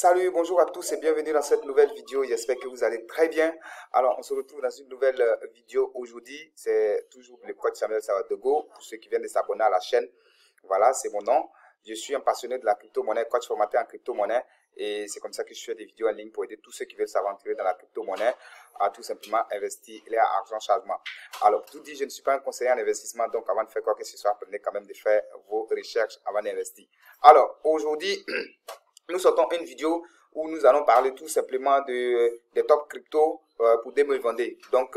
Salut, bonjour à tous et bienvenue dans cette nouvelle vidéo. J'espère que vous allez très bien. Alors, on se retrouve dans une nouvelle vidéo aujourd'hui. C'est toujours le coach Samuel Sawadego. Pour ceux qui viennent de s'abonner à la chaîne, voilà, c'est mon nom. Je suis un passionné de la crypto-monnaie, coach formateur en crypto-monnaie. Et c'est comme ça que je fais des vidéos en ligne pour aider tous ceux qui veulent s'aventurer dans la crypto-monnaie à tout simplement investir leur argent changement. Alors, tout dit, je ne suis pas un conseiller en investissement. Donc, avant de faire quoi que ce soit, prenez quand même de faire vos recherches avant d'investir. Alors, aujourd'hui, nous sortons une vidéo où nous allons parler tout simplement des top crypto pour 2022. Donc,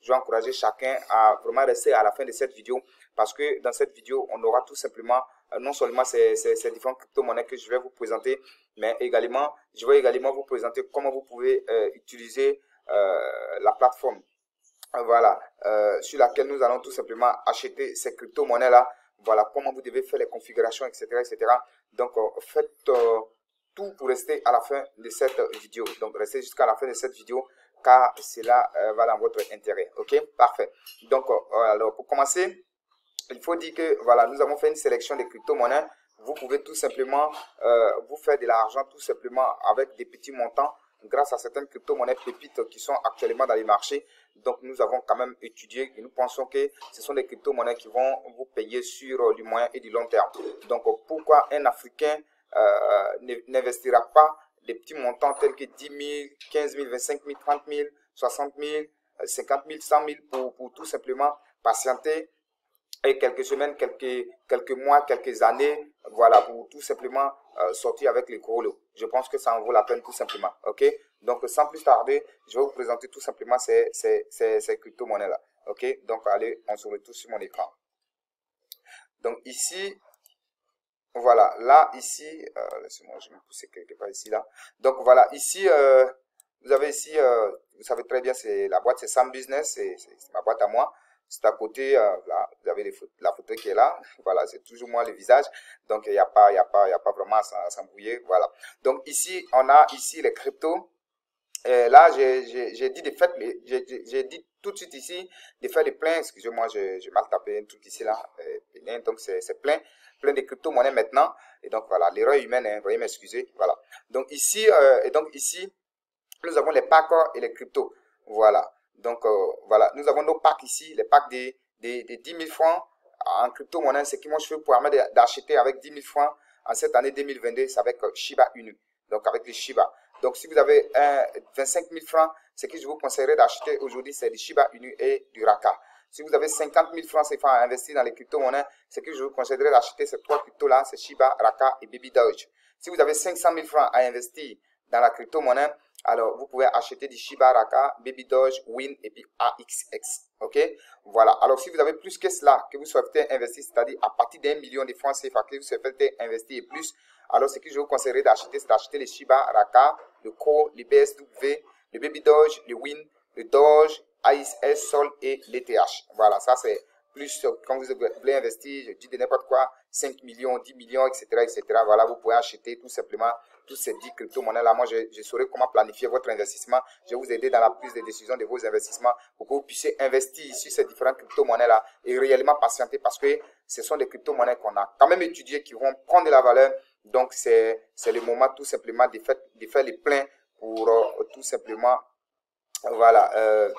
je vais encourager chacun à vraiment rester à la fin de cette vidéo parce que dans cette vidéo, on aura tout simplement non seulement ces différentes crypto-monnaies que je vais vous présenter, mais également, je vais également vous présenter comment vous pouvez utiliser la plateforme voilà, sur laquelle nous allons tout simplement acheter ces crypto-monnaies-là. Voilà, comment vous devez faire les configurations, etc. etc. Donc, faites tout pour rester à la fin de cette vidéo. Donc, restez jusqu'à la fin de cette vidéo car cela va dans votre intérêt. OK, parfait. Donc, alors, pour commencer, il faut dire que, voilà, nous avons fait une sélection des crypto-monnaies. Vous pouvez tout simplement vous faire de l'argent tout simplement avec des petits montants grâce à certaines crypto-monnaies pépites qui sont actuellement dans les marchés. Donc, nous avons quand même étudié et nous pensons que ce sont des crypto-monnaies qui vont vous payer sur du moyen et du long terme. Donc, pourquoi un Africain n'investira pas des petits montants tels que 10 000, 15 000, 25 000, 30 000, 60 000, 50 000, 100 000 pour tout simplement patienter et quelques semaines, quelques mois, quelques années, voilà, pour tout simplement sortir avec les gros lots. Je pense que ça en vaut la peine tout simplement, ok? Donc, sans plus tarder, je vais vous présenter tout simplement ces crypto-monnaies-là, ok? Donc, allez, on se retrouve sur mon écran. Donc, ici, voilà, là, ici, laissez-moi, je vais me pousser quelque part ici, là. Donc, voilà, ici, vous avez ici, vous savez très bien, c'est la boîte, c'est Sam Business, c'est ma boîte à moi. C'est à côté, là, vous avez la photo qui est là. Voilà, c'est toujours moi le visage. Donc, il n'y a pas vraiment à s'embrouiller. Voilà. Donc, ici, on a ici les cryptos. Et là, j'ai dit de faire, j'ai dit tout de suite ici de faire les pleins. Excusez-moi, j'ai mal tapé un truc ici, là. Donc, c'est plein de crypto-monnaies maintenant. Et donc, voilà, l'erreur humaine, hein, veuillez m'excuser. Voilà. Donc, ici, nous avons les packs et les cryptos. Voilà. Donc, voilà, nous avons nos packs ici, les packs des 10 000 francs en crypto-monnaie. Ce qui moi, je peux permettre d'acheter avec 10 000 francs en cette année 2022, c'est avec Shiba Inu. Donc, avec les Shiba. Donc, si vous avez 25 000 francs, ce que je vous conseillerais d'acheter aujourd'hui, c'est du Shiba Inu et du Raka. Si vous avez 50 000 francs CFA à investir dans les crypto-monnaies, ce que je vous conseillerais d'acheter ces trois cryptos-là, c'est Shiba, Raka et Baby Doge. Si vous avez 500 000 francs à investir dans la crypto-monnaie, alors vous pouvez acheter du Shiba, Raka, Baby Doge, Win et puis AXX. Ok? Voilà. Alors, si vous avez plus que cela, que vous souhaitez investir, c'est-à-dire à partir d'1 million de francs CFA, que vous souhaitez investir et plus, alors ce que je vous conseillerais d'acheter, c'est d'acheter les Shiba, Raka, le Crow, le BSW, le Baby Doge, le Win, le Doge, AXS, Sol et l'ETH. Voilà, ça c'est plus quand vous voulez investir, je dis de n'importe quoi, 5 millions, 10 millions, etc., etc. Voilà, vous pouvez acheter tout simplement toutes ces 10 crypto-monnaies-là. Moi, je saurai comment planifier votre investissement. Je vais vous aider dans la prise de décision de vos investissements pour que vous puissiez investir sur ces différentes crypto-monnaies-là et réellement patienter parce que ce sont des crypto-monnaies qu'on a quand même étudiées qui vont prendre de la valeur. Donc, c'est le moment tout simplement de faire les pleins pour tout simplement, voilà,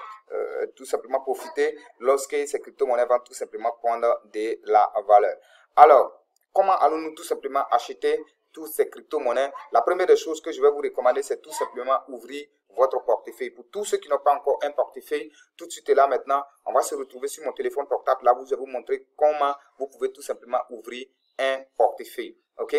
tout simplement profiter lorsque ces crypto-monnaies vont tout simplement prendre de la valeur. Alors, comment allons-nous tout simplement acheter toutes ces crypto-monnaies? La première des choses que je vais vous recommander, c'est tout simplement ouvrir votre portefeuille. Pour tous ceux qui n'ont pas encore un portefeuille, tout de suite là maintenant, on va se retrouver sur mon téléphone portable. Là, je vais vous montrer comment vous pouvez tout simplement ouvrir un portefeuille. Ok?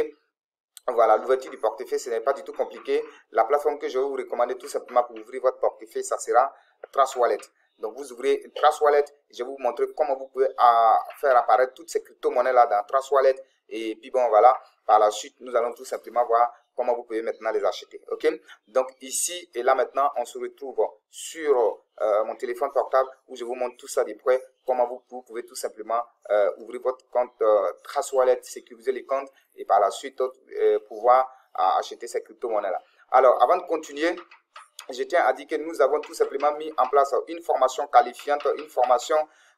Voilà, l'ouverture du portefeuille, ce n'est pas du tout compliqué. La plateforme que je vais vous recommander tout simplement pour ouvrir votre portefeuille, ça sera Trust Wallet. Donc, vous ouvrez Trust Wallet. Je vais vous montrer comment vous pouvez faire apparaître toutes ces crypto-monnaies-là dans Trust Wallet. Et puis, bon, voilà. Par la suite, nous allons tout simplement voir comment vous pouvez maintenant les acheter. OK? Donc, ici et là, maintenant, on se retrouve sur mon téléphone portable où je vous montre tout ça de près. Comment vous pouvez tout simplement ouvrir votre compte Trust Wallet, sécuriser les comptes et par la suite pouvoir acheter ces crypto-monnaies-là. Alors, avant de continuer, je tiens à dire que nous avons tout simplement mis en place une formation qualifiante, une formation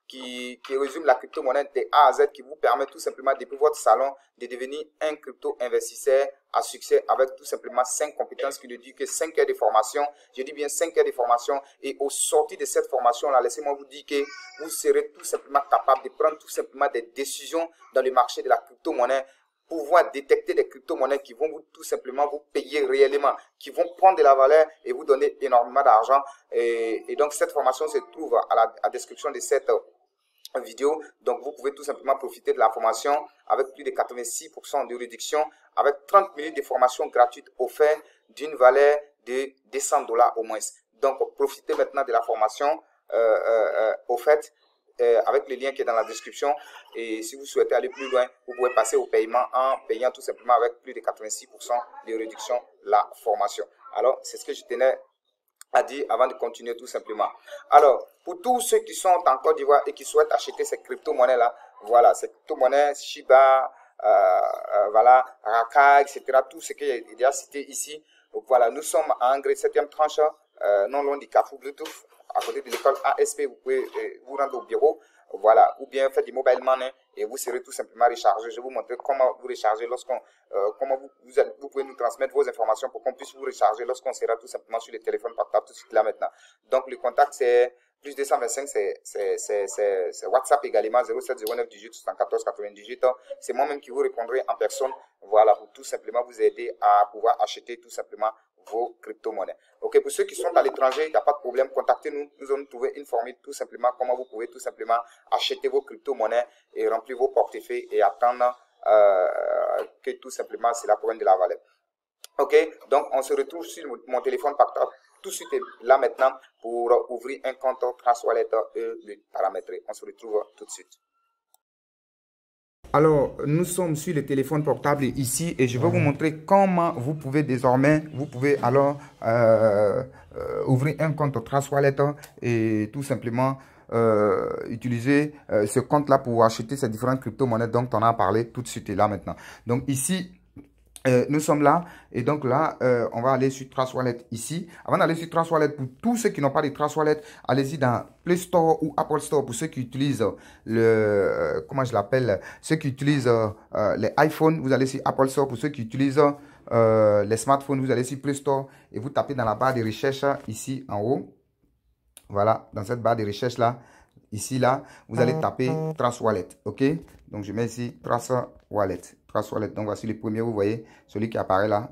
qui résume la crypto-monnaie de A à Z, qui vous permet tout simplement depuis votre salon de devenir un crypto-investisseur à succès avec tout simplement 5 compétences qui ne disent que 5 heures de formation. Je dis bien 5 heures de formation et au sortir de cette formation-là, laissez-moi vous dire que vous serez tout simplement capable de prendre tout simplement des décisions dans le marché de la crypto-monnaie, pouvoir détecter des crypto-monnaies qui vont tout simplement vous payer réellement, qui vont prendre de la valeur et vous donner énormément d'argent. Et donc, cette formation se trouve à la description de cette vidéo. Donc, vous pouvez tout simplement profiter de la formation avec plus de 86% de réduction, avec 30 minutes de formation gratuite offerte d'une valeur de 200 $ au moins. Donc, profitez maintenant de la formation offerte avec le lien qui est dans la description. Et si vous souhaitez aller plus loin, vous pouvez passer au paiement en payant tout simplement avec plus de 86% de réduction la formation. Alors, c'est ce que je tenais à dire avant de continuer tout simplement. Alors, pour tous ceux qui sont en Côte d'Ivoire et qui souhaitent acheter ces crypto-monnaies-là, voilà, ces crypto-monnaies, Shiba, voilà, Raka, etc., tout ce qui est déjà cité ici. Donc voilà, nous sommes à Angré 7e tranche, non loin du Carrefour Bluetooth, à côté de l'école ASP. Vous pouvez vous rendre au bureau, voilà, ou bien faites du mobile money et vous serez tout simplement rechargé. Je vais vous montrer comment vous recharger lorsqu'on, comment vous pouvez nous transmettre vos informations pour qu'on puisse vous recharger lorsqu'on sera tout simplement sur le téléphone portable tout de suite là maintenant. Donc le contact c'est plus 225, c'est WhatsApp également, 0709 18 74 98. C'est moi-même qui vous répondrai en personne, voilà, pour tout simplement vous aider à pouvoir acheter tout simplement vos crypto-monnaies. Ok, pour ceux qui sont à l'étranger, il n'y a pas de problème, contactez-nous. Nous allons trouver une formule tout simplement comment vous pouvez tout simplement acheter vos crypto-monnaies et remplir vos portefeuilles et attendre que tout simplement cela prenne de la valeur. Ok, donc on se retrouve sur mon téléphone portable tout de suite là maintenant pour ouvrir un compte Trust Wallet et le paramétrer. On se retrouve tout de suite. Alors, nous sommes sur le téléphone portable ici et je vais vous montrer comment vous pouvez désormais, ouvrir un compte Trust Wallet et tout simplement utiliser ce compte-là pour acheter ces différentes crypto-monnaies dont on a parlé tout de suite et là maintenant. Donc ici, nous sommes là et donc là on va aller sur Trust Wallet ici. Avant d'aller sur Trust Wallet, pour tous ceux qui n'ont pas de Trust Wallet, allez-y dans Play Store ou Apple Store pour ceux qui utilisent le ceux qui utilisent les iPhones, vous allez sur Apple Store. Pour ceux qui utilisent les smartphones, vous allez sur Play Store et vous tapez dans la barre de recherche ici en haut. Voilà, dans cette barre de recherche là, ici là, vous allez taper Trust Wallet, ok? Donc je mets ici Trust Wallet. Trust Wallet. Donc voici le premier, vous voyez, celui qui apparaît là,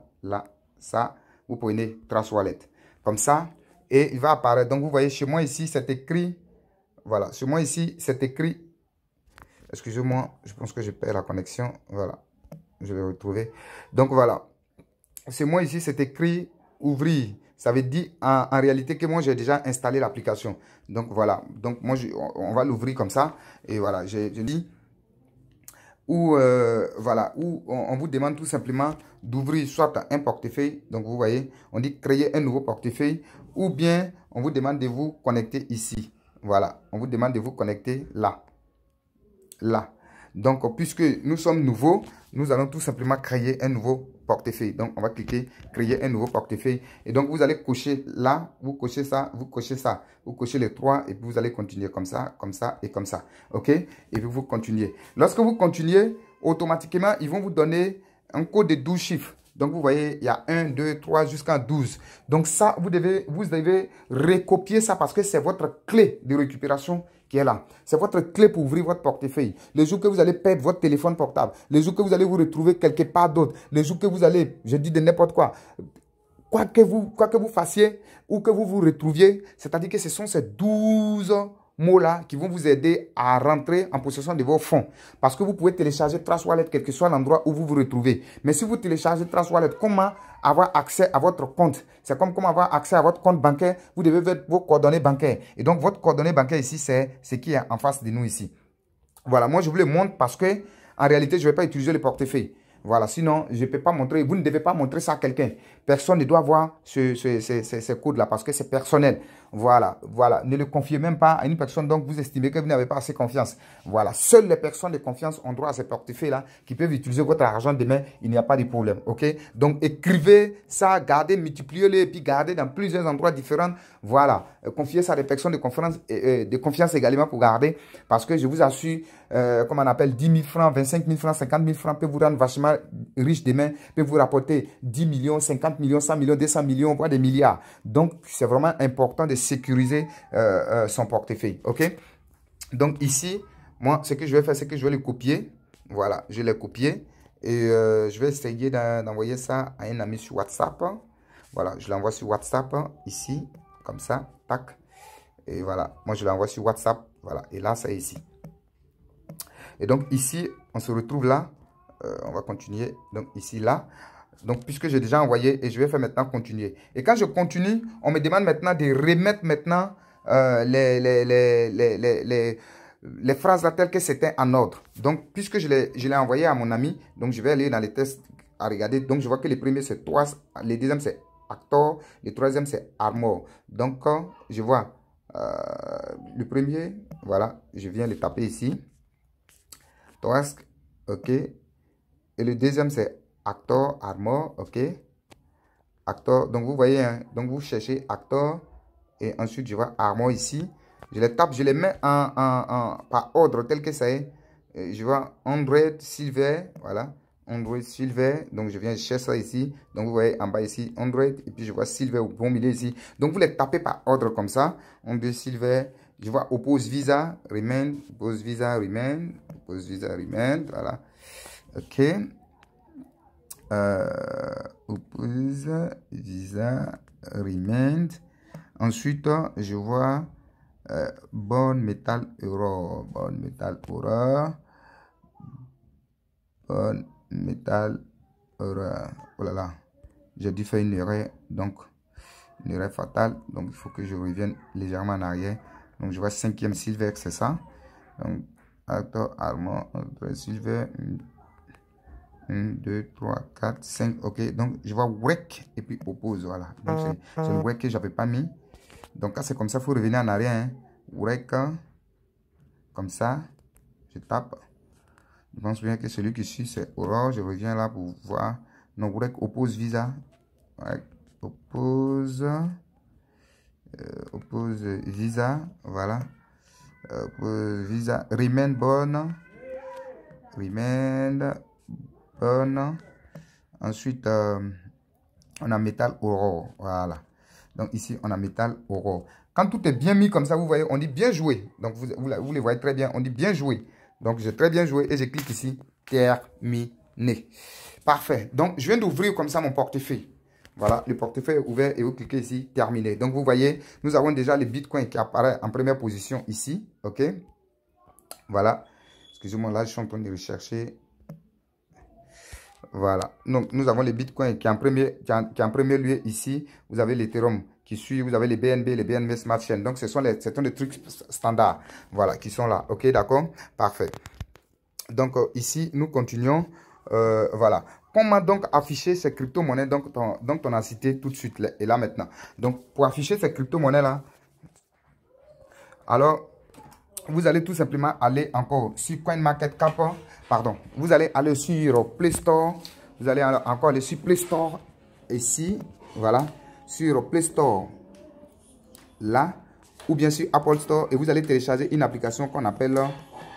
ça, vous prenez Trust Wallet. Comme ça, et il va apparaître. Donc vous voyez, chez moi ici, c'est écrit, voilà, chez moi ici, c'est écrit, excusez-moi, je pense que je perds la connexion, voilà, je vais retrouver. Donc voilà, chez moi ici, c'est écrit ouvrir. Ça veut dire en réalité que moi, j'ai déjà installé l'application. Donc voilà, donc moi, on va l'ouvrir comme ça. Et voilà, je dis, voilà, où on vous demande tout simplement d'ouvrir soit un portefeuille. Donc vous voyez, on dit créer un nouveau portefeuille. Ou bien, on vous demande de vous connecter ici. Voilà, on vous demande de vous connecter là. Là. Donc, puisque nous sommes nouveaux, nous allons tout simplement créer un nouveau portefeuille. Donc, on va cliquer créer un nouveau portefeuille. Et donc, vous allez cocher là, vous cochez ça, vous cochez ça. Vous cochez les trois et puis vous allez continuer comme ça et comme ça. OK? Et puis vous continuez. Lorsque vous continuez, automatiquement, ils vont vous donner un code de 12 chiffres. Donc, vous voyez, il y a 1, 2, 3 jusqu'à 12. Donc, ça, vous devez recopier ça parce que c'est votre clé de récupération qui est là. C'est votre clé pour ouvrir votre portefeuille. Les jours que vous allez perdre votre téléphone portable, les jours que vous allez vous retrouver quelque part d'autre, les jours que vous allez, je dis de n'importe quoi, quoi que vous fassiez ou que vous vous retrouviez, c'est-à-dire que ce sont ces 12 mots-là qui vont vous aider à rentrer en possession de vos fonds. Parce que vous pouvez télécharger Trust Wallet quel que soit l'endroit où vous vous retrouvez. Mais si vous téléchargez Trust Wallet, comment avoir accès à votre compte? C'est comme comment avoir accès à votre compte bancaire. Vous devez mettre vos coordonnées bancaires. Et donc, votre coordonnée bancaire ici, c'est ce qui est en face de nous ici. Voilà, moi, je vous le montre parce que en réalité, je ne vais pas utiliser le portefeuille. Voilà, sinon, je ne peux pas montrer, vous ne devez pas montrer ça à quelqu'un. Personne ne doit voir ces codes-là parce que c'est personnel. Voilà, voilà. Ne le confiez même pas à une personne dont vous estimez que vous n'avez pas assez confiance. Voilà, seules les personnes de confiance ont droit à ces portefeuilles-là qui peuvent utiliser votre argent demain. Il n'y a pas de problème, ok? Donc, écrivez ça, gardez, multipliez-le et puis gardez dans plusieurs endroits différents. Voilà, confiez ça à des personnes de confiance également pour garder parce que je vous assure, comme on appelle, 10 000 francs, 25 000 francs, 50 000 francs peut vous rendre vachement riche demain, peut vous rapporter 10 millions, 50 millions, 100 millions, 200 millions, voire des milliards. Donc, c'est vraiment important de sécuriser son portefeuille. OK? Donc, ici, moi, ce que je vais faire, c'est que je vais le copier. Voilà, je l'ai copié. Et je vais essayer d'envoyer ça à un ami sur WhatsApp. Voilà, je l'envoie sur WhatsApp, ici, comme ça, tac. Et voilà, moi, je l'envoie sur WhatsApp. Voilà, et là, c'est ici. Et donc, ici, on se retrouve là. On va continuer. Donc, ici, là. Donc, puisque j'ai déjà envoyé, et je vais faire maintenant continuer. Et quand je continue, on me demande maintenant de remettre maintenant les phrases là telles que c'était en ordre. Donc, puisque je l'ai envoyé à mon ami, donc je vais aller dans les tests à regarder. Donc, je vois que le premier, c'est toi. Le deuxième, c'est Actor. Le troisième, c'est Armor. Donc, je vois le premier. Voilà, je viens le taper ici. Toask, ok. Et le deuxième, c'est Actor, Armor, ok. Actor, donc vous voyez, hein, donc vous cherchez Actor. Et ensuite, je vois Armor ici. Je les tape, je les mets par ordre tel que ça est. Je vois Android Silver, voilà. Android Silver, donc je viens chercher ça ici. Donc vous voyez en bas ici, Android. Et puis je vois Silver au bon milieu ici. Donc vous les tapez par ordre comme ça. Android Silver, je vois Oppose Visa, Remain, Oppose Visa, Remain. Oppose Visa, Remain, voilà. Ok. Oppose Visa, Remain. Ensuite, je vois Bonne Metal Euro. Bonne Metal Euro. Bonne Metal Euro. Oh là là. J'ai dû faire une erreur. Donc, une erreur fatale. Donc, il faut que je revienne légèrement en arrière. Donc, je vois 5e Silver, c'est ça. Donc, Actor, Armor, Silver. 1, 2, 3, 4, 5. Ok. Donc, je vois Wreck et puis Oppose. Voilà. Donc, c'est le Wreck que je n'avais pas mis. Donc, quand c'est comme ça, il faut revenir en arrière. Hein. Wreck. Comme ça. Je tape. Je pense bien que celui qui suit, c'est Aurore. Je reviens là pour voir. Non, Wreck Oppose Visa. Wreck Oppose. Oppose Visa. Voilà. Oppose Visa. Remain bonne. Remain bonne. Ensuite, on a Metal Aurore. Voilà. Donc ici, on a Metal Aurore. Quand tout est bien mis comme ça, vous voyez, on dit bien joué. Donc vous les voyez très bien, on dit bien joué. Donc j'ai très bien joué et je clique ici, terminé. Parfait. Donc je viens d'ouvrir comme ça mon portefeuille. Voilà, le portefeuille est ouvert et vous cliquez ici, terminé. Donc vous voyez, nous avons déjà les bitcoins qui apparaissent en première position ici. Ok. Voilà. Excusez-moi, là je suis en train de rechercher. Voilà. Donc, nous avons les bitcoins qui en premier lieu ici. Vous avez l'Ethereum qui suit. Vous avez les BNB Smart Chain. Donc, ce sont des trucs standards. Voilà, qui sont là. OK, d'accord? Parfait. Donc, ici, nous continuons. Voilà. Comment donc afficher ces crypto-monnaies donc on a cité tout de suite et là maintenant. Donc, pour afficher ces crypto-monnaies-là, alors, vous allez tout simplement aller encore sur CoinMarketCap. Pardon, vous allez aller sur Play Store. Vous allez encore aller sur Play Store. Ici, voilà. Sur Play Store. Là. Ou bien sur Apple Store. Et vous allez télécharger une application qu'on appelle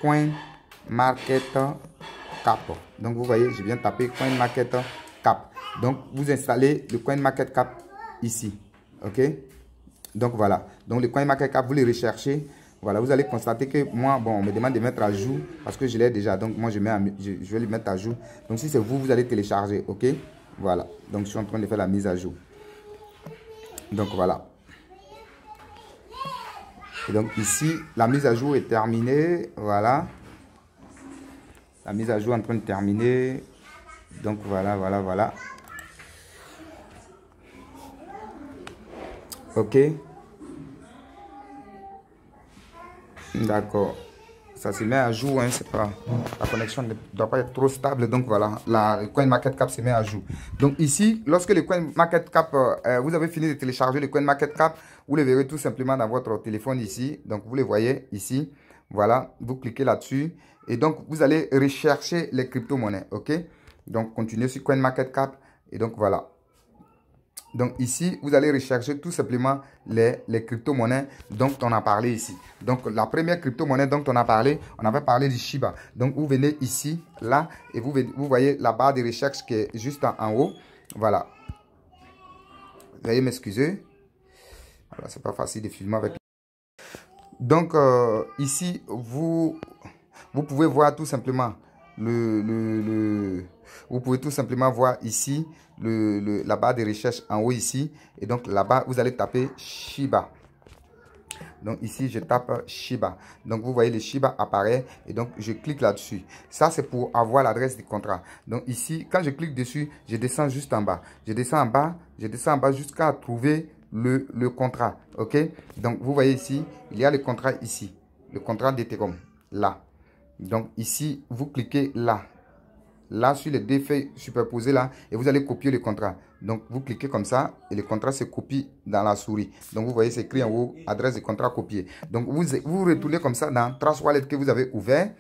CoinMarketCap. Donc, vous voyez, je viens de taper CoinMarketCap. Donc, vous installez le CoinMarketCap ici. OK? Donc, voilà. Donc, le CoinMarketCap, vous le recherchez. Voilà, vous allez constater que moi, bon, on me demande de mettre à jour parce que je l'ai déjà. Donc, moi, je vais le mettre à jour. Donc, si c'est vous, vous allez télécharger. OK? Voilà. Donc, je suis en train de faire la mise à jour. Donc, voilà. Et donc, ici, la mise à jour est terminée. Voilà. La mise à jour est en train de terminer. Donc, voilà, voilà, voilà. OK? D'accord. ça se met à jour, hein, c'est pas, la connexion ne doit pas être trop stable, donc voilà, le CoinMarketCap se met à jour. Donc ici, lorsque le CoinMarketCap, vous avez fini de télécharger le CoinMarketCap, vous le verrez tout simplement dans votre téléphone ici, donc vous le voyez ici, voilà, vous cliquez là-dessus, et donc vous allez rechercher les crypto-monnaies, ok? Donc continuez sur CoinMarketCap, et donc voilà. Donc ici, vous allez rechercher tout simplement les crypto-monnaies dont on a parlé ici. Donc la première crypto-monnaie dont on a parlé, on avait parlé du Shiba. Donc vous venez ici, là, et vous voyez la barre de recherche qui est juste en haut. Voilà. Veuillez m'excuser. Voilà, c'est pas facile de filmer avec. Donc ici, vous pouvez voir tout simplement vous pouvez tout simplement voir ici la barre de recherche en haut ici, et donc là-bas vous allez taper Shiba. Donc ici je tape Shiba, donc vous voyez le Shiba apparaît, et donc je clique là-dessus. Ça c'est pour avoir l'adresse du contrat. Donc ici quand je clique dessus, je descends juste en bas, je descends en bas jusqu'à trouver le contrat, ok? Donc vous voyez ici, il y a le contrat ici, le contrat d'Ethereum là. Donc ici, vous cliquez là sur les deux feuilles superposées là, et vous allez copier le contrat. Donc vous cliquez comme ça, et le contrat se copie dans la souris. Donc vous voyez, c'est écrit en haut, adresse de contrat copiée. Donc vous retournez comme ça dans Trust Wallet que vous avez ouvert,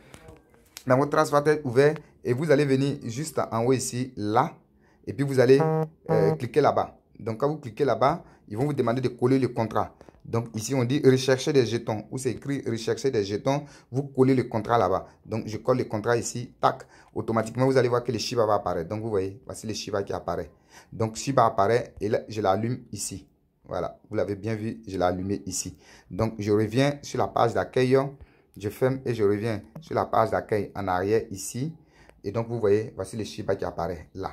dans votre Trust Wallet ouvert, et vous allez venir juste en haut ici, là, et puis vous allez cliquer là-bas. Donc quand vous cliquez là-bas, ils vont vous demander de coller le contrat. Donc ici on dit rechercher des jetons, où c'est écrit rechercher des jetons, vous collez le contrat là-bas. Donc je colle le contrat ici, tac, automatiquement vous allez voir que le Shiba va apparaître. Donc vous voyez, voici le Shiba qui apparaît. Donc Shiba apparaît, et là je l'allume ici. Voilà, vous l'avez bien vu, je l'ai allumé ici. Donc je reviens sur la page d'accueil, je ferme et je reviens sur la page d'accueil en arrière ici. Et donc vous voyez, voici le Shiba qui apparaît là.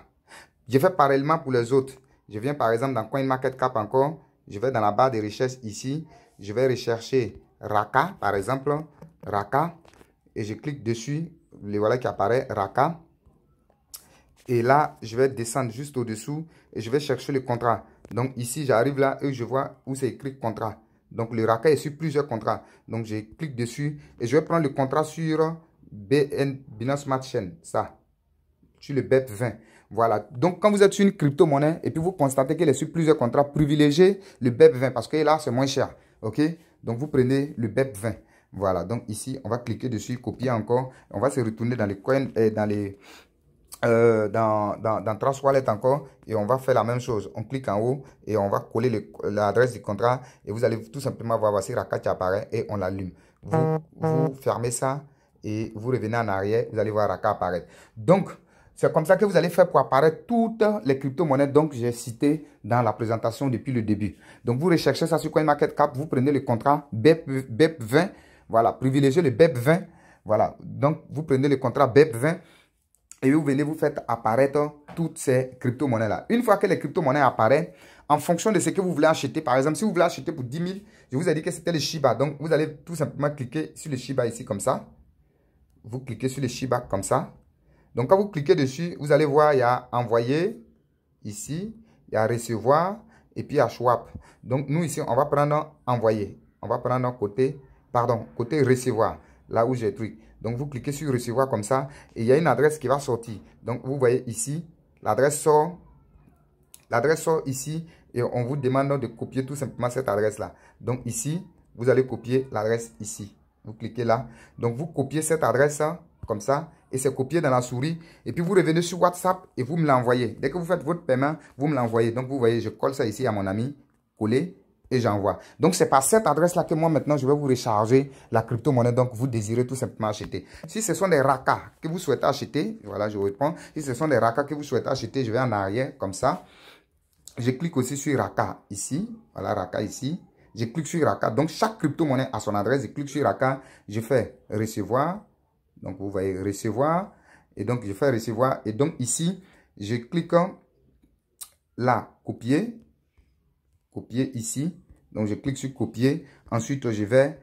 Je fais parallèlement pour les autres. Je viens par exemple dans CoinMarketCap encore. Je vais dans la barre de recherche ici. Je vais rechercher Raka par exemple. Raka. Et je clique dessus. Le voilà qui apparaît. Raka. Et là, je vais descendre juste au-dessous. Et je vais chercher le contrat. Donc ici, j'arrive là et je vois où c'est écrit contrat. Donc le Raka est sur plusieurs contrats. Donc je clique dessus. Et je vais prendre le contrat sur Binance Smart Chain. Ça. Sur le BEP20. Voilà. Donc, quand vous êtes sur une crypto-monnaie et puis vous constatez qu'elle est sur plusieurs contrats, privilégiez le BEP20 parce que là, c'est moins cher. OK? Donc, vous prenez le BEP20. Voilà. Donc, ici, on va cliquer dessus, copier encore. On va se retourner dans les coins, dans Trust Wallet encore, et on va faire la même chose. On clique en haut et on va coller l'adresse du contrat, et vous allez tout simplement voir, voici Raka qui apparaît, et on l'allume. Vous fermez ça et vous revenez en arrière, vous allez voir Raka apparaître. Donc, c'est comme ça que vous allez faire pour apparaître toutes les crypto-monnaies que j'ai citées dans la présentation depuis le début. Donc, vous recherchez ça sur CoinMarketCap, vous prenez le contrat BEP20, voilà, privilégiez le BEP20, voilà. Donc, vous prenez le contrat BEP20 et vous venez vous faire apparaître toutes ces crypto-monnaies-là. Une fois que les crypto-monnaies apparaissent, en fonction de ce que vous voulez acheter, par exemple, si vous voulez acheter pour 10 000, je vous ai dit que c'était le Shiba. Donc, vous allez tout simplement cliquer sur le Shiba ici comme ça. Vous cliquez sur le Shiba comme ça. Donc, quand vous cliquez dessus, vous allez voir, il y a envoyer, ici, il y a recevoir, et puis il y a swap. Donc, nous ici, on va prendre envoyer. On va prendre côté recevoir, là où j'ai truc. Donc, vous cliquez sur recevoir comme ça, et il y a une adresse qui va sortir. Donc, vous voyez ici, l'adresse sort ici, et on vous demande de copier tout simplement cette adresse-là. Donc, ici, vous allez copier l'adresse ici. Vous cliquez là. Donc, vous copiez cette adresse comme ça, et c'est copié dans la souris, et puis vous revenez sur WhatsApp et vous me l'envoyez. Dès que vous faites votre paiement, vous me l'envoyez. Donc vous voyez, je colle ça ici à mon ami, coller, et j'envoie. Donc c'est par cette adresse-là que moi maintenant je vais vous recharger la crypto-monnaie donc vous désirez tout simplement acheter. Si ce sont des Raka que vous souhaitez acheter, voilà, je réponds. Si ce sont des Raka que vous souhaitez acheter, je vais en arrière comme ça. Je clique aussi sur Raka ici, voilà Raka ici. Je clique sur Raka. Donc chaque crypto-monnaie a son adresse. Je clique sur Raka, je fais recevoir. Donc, vous voyez recevoir. Et donc, je fais recevoir. Et donc, ici, je clique là, copier. Copier ici. Donc, je clique sur copier. Ensuite, je vais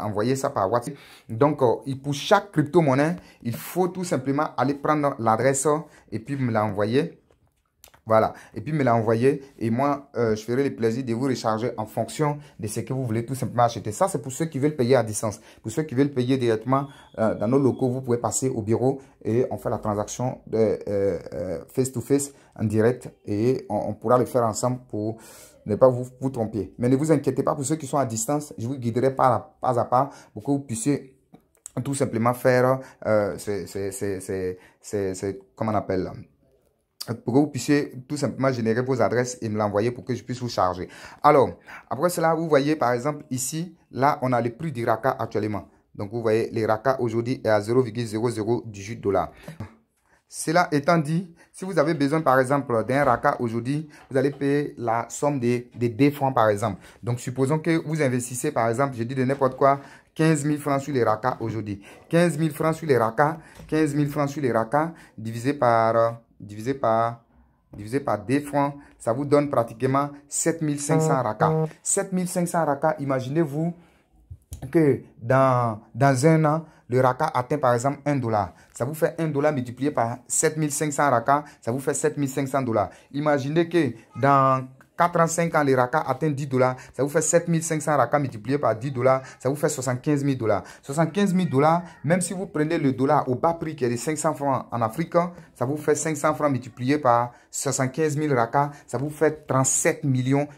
envoyer ça par WhatsApp. Donc, pour chaque crypto-monnaie, il faut tout simplement aller prendre l'adresse et puis me l'envoyer Voilà. Et puis me l'a envoyé. Et moi, je ferai le plaisir de vous recharger en fonction de ce que vous voulez tout simplement acheter. Ça, c'est pour ceux qui veulent payer à distance. Pour ceux qui veulent payer directement dans nos locaux, vous pouvez passer au bureau et on fait la transaction de face-to-face en direct. Et on pourra le faire ensemble pour ne pas vous tromper. Mais ne vous inquiétez pas, pour ceux qui sont à distance, je vous guiderai pas à pas pour que vous puissiez tout simplement faire, comment on appelle, pour que vous puissiez tout simplement générer vos adresses et me l'envoyer pour que je puisse vous charger. Alors, après cela, vous voyez par exemple ici, là, on a le prix du Raka actuellement. Donc, vous voyez, les Raka aujourd'hui est à 0,0018 $. Cela étant dit, si vous avez besoin par exemple d'un Raka aujourd'hui, vous allez payer la somme des 2 francs par exemple. Donc, supposons que vous investissez par exemple, je dis de n'importe quoi, 15 000 francs sur les Raka aujourd'hui. 15 000 francs sur les Raka, 15 000 francs sur les Raka, divisé par 2 francs, ça vous donne pratiquement 7500 Raka. 7500 Raka, imaginez-vous que dans un an, le Raka atteint par exemple $1. Ça vous fait $1 multiplié par 7500 Raka, ça vous fait 7500 $. Imaginez que dans 4 ans, 5 ans, les Raka atteint $10. Ça vous fait 7500 Raka multiplié par $10. Ça vous fait 75 000 $. 75 000 $, même si vous prenez le dollar au bas prix qui est de 500 francs en Afrique, ça vous fait 500 francs multiplié par 75 000 Raka. Ça vous fait 37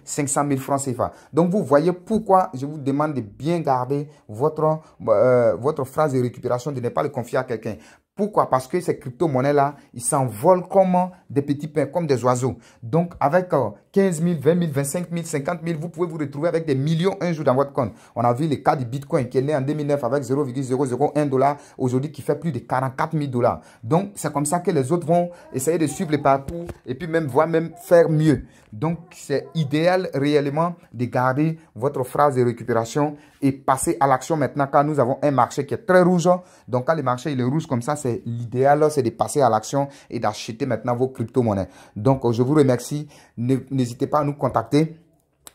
500 000 francs CFA. Donc, vous voyez pourquoi je vous demande de bien garder votre phrase de récupération, de ne pas le confier à quelqu'un. Pourquoi? Parce que ces crypto-monnaies-là, ils s'envolent comme des petits pains, comme des oiseaux. Donc, avec 15 000, 20 000, 25 000, 50 000, vous pouvez vous retrouver avec des millions un jour dans votre compte. On a vu le cas du Bitcoin qui est né en 2009 avec 0,001 $, aujourd'hui qui fait plus de 44 000 $. Donc, c'est comme ça que les autres vont essayer de suivre le parcours et puis voire même faire mieux. Donc, c'est idéal réellement de garder votre phrase de récupération et passer à l'action maintenant car nous avons un marché qui est très rouge. Donc, quand le marché il est rouge comme ça, c'est l'idéal, c'est de passer à l'action et d'acheter maintenant vos crypto-monnaies. Donc, je vous remercie. N'hésitez pas à nous contacter.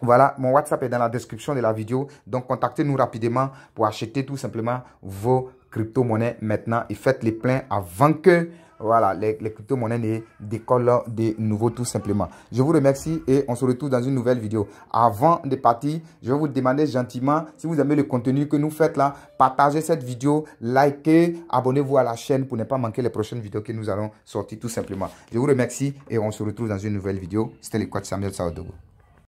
Voilà, mon WhatsApp est dans la description de la vidéo. Donc, contactez-nous rapidement pour acheter tout simplement vos crypto-monnaies maintenant et faites les pleins avant que voilà, les crypto-monnaies ne décollent de nouveau tout simplement. Je vous remercie et on se retrouve dans une nouvelle vidéo. Avant de partir, je vais vous demander gentiment, si vous aimez le contenu que nous faites là, partagez cette vidéo, likez, abonnez-vous à la chaîne pour ne pas manquer les prochaines vidéos que nous allons sortir tout simplement. Je vous remercie et on se retrouve dans une nouvelle vidéo. C'était le coach Samuel Sao Dogo.